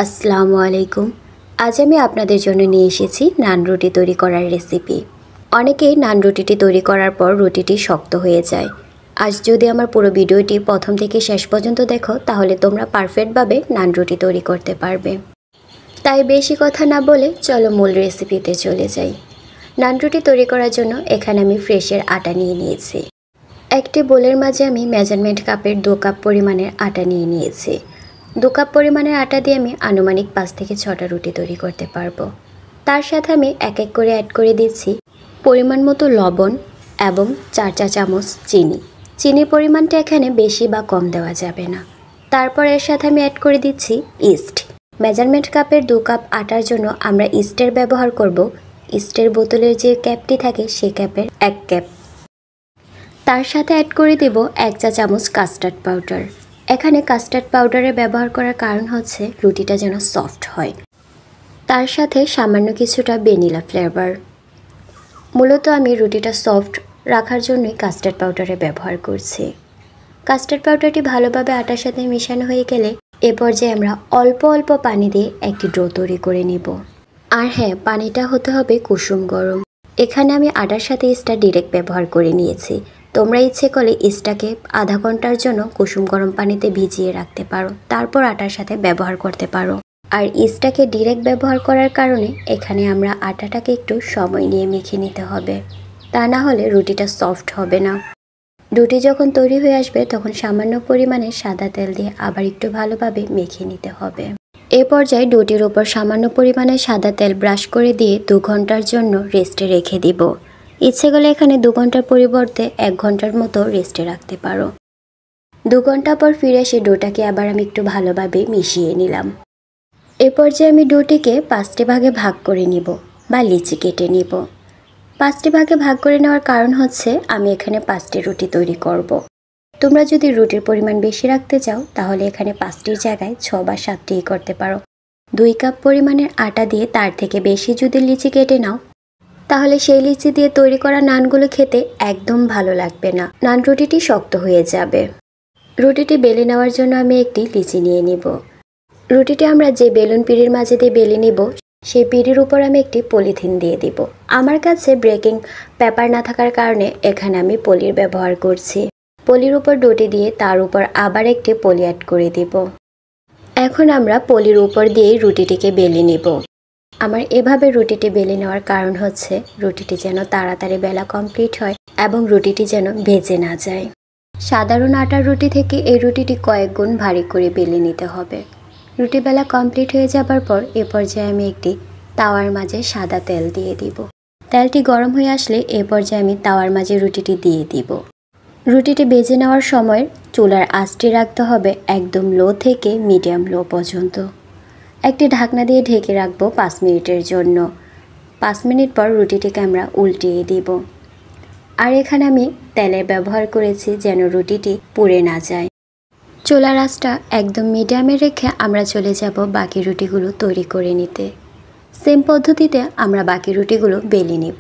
আসসালামু আলাইকুম। আজ আমি আপনাদের জন্য নিয়ে এসেছি নান রুটি তৈরি করার রেসিপি। অনেকেই নান রুটিটি তৈরি করার পর রুটিটি শক্ত হয়ে যায়। আজ যদি আমার পুরো ভিডিওটি প্রথম থেকে শেষ পর্যন্ত দেখো তাহলে তোমরা পারফেক্টভাবে নান রুটি তৈরি করতে পারবে। তাই বেশি কথা না বলে চলো মূল রেসিপিতে চলে যাই। নান রুটি তৈরি করার জন্য এখানে আমি ফ্রেশের আটা নিয়ে নিয়েছি। একটি বোলের মাঝে আমি মেজারমেন্ট কাপের 2 কাপ পরিমাণের আটা নিয়ে নিয়েছি। 2 কাপ পরিমাণের আটা দিয়ে আমি আনুমানিক 5 থেকে 6টা রুটি তৈরি করতে পারবো। তার সাথে আমি এক এক করে অ্যাড করে দিচ্ছি পরিমাণ মতো লবণ এবং 4 চা চামচ চিনি। চিনির পরিমাণটা এখানে বেশি বা কম দেওয়া যাবে না। তারপর এর সাথে আমি অ্যাড করে দিচ্ছি ইস্ট। মেজারমেন্ট কাপের 2 কাপ আটার জন্য আমরা ইস্টের ব্যবহার করব। ইস্টের বোতলের যে ক্যাপটি থাকে সেই ক্যাপের 1 ক্যাপ। তার সাথে অ্যাড করে দেব 1 চা চামচ কাস্টার্ড পাউডার। এখানে কাস্টার্ড পাউডারের ব্যবহার করার কারণ হচ্ছে রুটিটা যেন সফট হয়। তার সাথে সামান্য কিছুটা ভ্যানিলা ফ্লেভার। মূলত আমি রুটিটা সফট রাখার জন্যই কাস্টার্ড পাউডারের ব্যবহার করছি। কাস্টার্ড পাউডারটি ভালোভাবে আটার সাথে মেশানো হয়ে গেলে এ পর্যায়ে আমরা অল্প অল্প পানি দিয়ে একটি ডো তৈরি করে নিব। আর হ্যাঁ, পানিটা হতে হবে কুসুম গরম। এখানে আমি আটার সাথে ইস্টটা ডিরেক্ট ব্যবহার করে নিয়েছি। তোমরা ইচ্ছে করলে ইস্টটাকে আধা ঘন্টার জন্য কুসুম গরম পানিতে ভিজিয়ে রাখতে পারো, তারপর আটার সাথে ব্যবহার করতে পারো। আর ইস্টটাকে ডিরেক্ট ব্যবহার করার কারণে এখানে আমরা আটাটাকে একটু সময় নিয়ে মেখে নিতে হবে, তা না হলে রুটিটা সফট হবে না। রুটি যখন তৈরি হয়ে আসবে তখন সামান্য পরিমাণে সাদা তেল দিয়ে আবার একটু ভালোভাবে মেখে নিতে হবে। এ পর্যায়ে ডোটির ওপর সামান্য পরিমাণে সাদা তেল ব্রাশ করে দিয়ে 2 ঘন্টার জন্য রেস্টে রেখে দিব। ইচ্ছে করলে এখানে 2 ঘন্টার পরিবর্তে 1 ঘন্টার মতো রেস্টে রাখতে পারো। 2 ঘন্টা পর ফিরে এসে ডোটাকে আবার আমি একটু ভালোভাবে মিশিয়ে নিলাম। এ পর্যায়ে আমি ডোটিকে 5টি ভাগে ভাগ করে নিব বা লিচি কেটে নিব। 5টি ভাগে ভাগ করে নেওয়ার কারণ হচ্ছে আমি এখানে 5টি রুটি তৈরি করব। তোমরা যদি রুটির পরিমাণ বেশি রাখতে চাও তাহলে এখানে 5টির জায়গায় 6 বা 7টিই করতে পারো। 2 কাপ পরিমাণের আটা দিয়ে তার থেকে বেশি যদি লিচি কেটে নাও তাহলে সেই লিচি দিয়ে তৈরি করা নানগুলো খেতে একদম ভালো লাগবে না, নান রুটিটি শক্ত হয়ে যাবে। রুটিটি বেলে নেওয়ার জন্য আমি একটি লিচি নিয়ে নিব। রুটিটি আমরা যে বেলুন পিঁড়ির মাঝে দিয়ে বেলে নিব সেই পিঁড়ির উপর আমি একটি পলিথিন দিয়ে দিব। আমার কাছে বেকিং পেপার না থাকার কারণে এখানে আমি পলির ব্যবহার করছি। পলির উপর ডোটি দিয়ে তার উপর আবার একটি পলি অ্যাড করে দিব। এখন আমরা পলির উপর দিয়েই রুটিটিকে বেলে নিব। আমার এভাবে রুটিটি বেলে নেওয়ার কারণ হচ্ছে রুটিটি যেন তাড়াতাড়ি বেলা কমপ্লিট হয় এবং রুটিটি যেন ভেজে না যায়। সাধারণ আটার রুটি থেকে এই রুটিটি কয়েক গুণ ভারী করে বেলে নিতে হবে। রুটি বেলা কমপ্লিট হয়ে যাবার পর এ পর্যায়ে আমি একটি তাওয়ার মাঝে সাদা তেল দিয়ে দিব। তেলটি গরম হয়ে আসলে এ পর্যায়ে আমি তাওয়ার মাঝে রুটিটি দিয়ে দিব। রুটিটি ভেজে নেওয়ার সময় চুলার আঁচটি রাখতে হবে একদম লো থেকে মিডিয়াম লো পর্যন্ত। একটি ঢাকনা দিয়ে ঢেকে রাখবো 5 মিনিটের জন্য। 5 মিনিট পর রুটিটিকে আমরা উল্টিয়ে দিব। আর এখানে আমি তেলের ব্যবহার করেছি যেন রুটিটি পুড়ে না যায়। চুলার আঁচটা একদম মিডিয়ামে রেখে আমরা চলে যাব বাকি রুটিগুলো তৈরি করে নিতে। সেম পদ্ধতিতে আমরা বাকি রুটিগুলো বেলে নিব।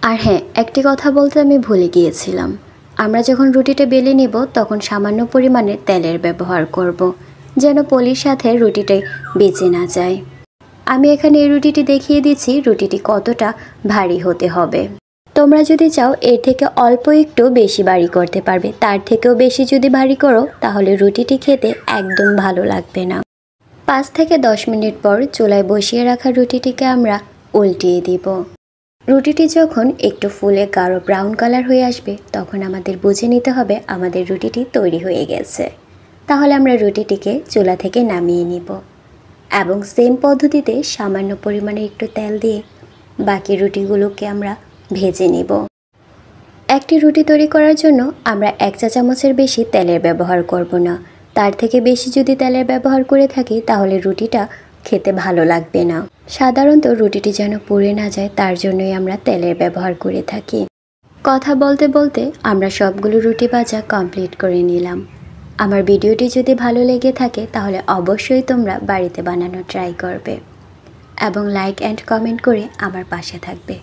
আর হ্যাঁ, একটি কথা বলতে আমি ভুলে গিয়েছিলাম, আমরা যখন রুটিটা বেলে নিব তখন সামান্য পরিমাণে তেলের ব্যবহার করব, যেন পলির সাথে রুটিটা বেঁচে না যায়। আমি এখানে এই রুটিটি দেখিয়ে দিচ্ছি রুটিটি কতটা ভারী হতে হবে। তোমরা যদি চাও এর থেকে অল্প একটু বেশি ভারী করতে পারবে, তার থেকেও বেশি যদি ভারী করো তাহলে রুটিটি খেতে একদম ভালো লাগবে না। 5 থেকে 10 মিনিট পর চুলায় বসিয়ে রাখা রুটিটিকে আমরা উল্টিয়ে দিব। রুটিটি যখন একটু ফুলে গাঢ় ব্রাউন কালার হয়ে আসবে তখন আমাদের বুঝে নিতে হবে আমাদের রুটিটি তৈরি হয়ে গেছে। তাহলে আমরা রুটিটিকে চুলা থেকে নামিয়ে নিব এবং সেম পদ্ধতিতে সামান্য পরিমাণে একটু তেল দিয়ে বাকি রুটিগুলোকে আমরা ভেজে নিব। একটি রুটি তৈরি করার জন্য আমরা 1 চা চামচের বেশি তেলের ব্যবহার করব না। তার থেকে বেশি যদি তেলের ব্যবহার করে থাকি তাহলে রুটিটা খেতে ভালো লাগবে না। সাধারণত রুটিটি যেন পুড়ে না যায় তার জন্যই আমরা তেলের ব্যবহার করে থাকি। কথা বলতে বলতে আমরা সবগুলো রুটি ভাজা কমপ্লিট করে নিলাম। আমার ভিডিওটি যদি ভালো লেগে থাকে তাহলে অবশ্যই তোমরা বাড়িতে বানানো ট্রাই করবে এবং লাইক অ্যান্ড কমেন্ট করে আমার পাশে থাকবে।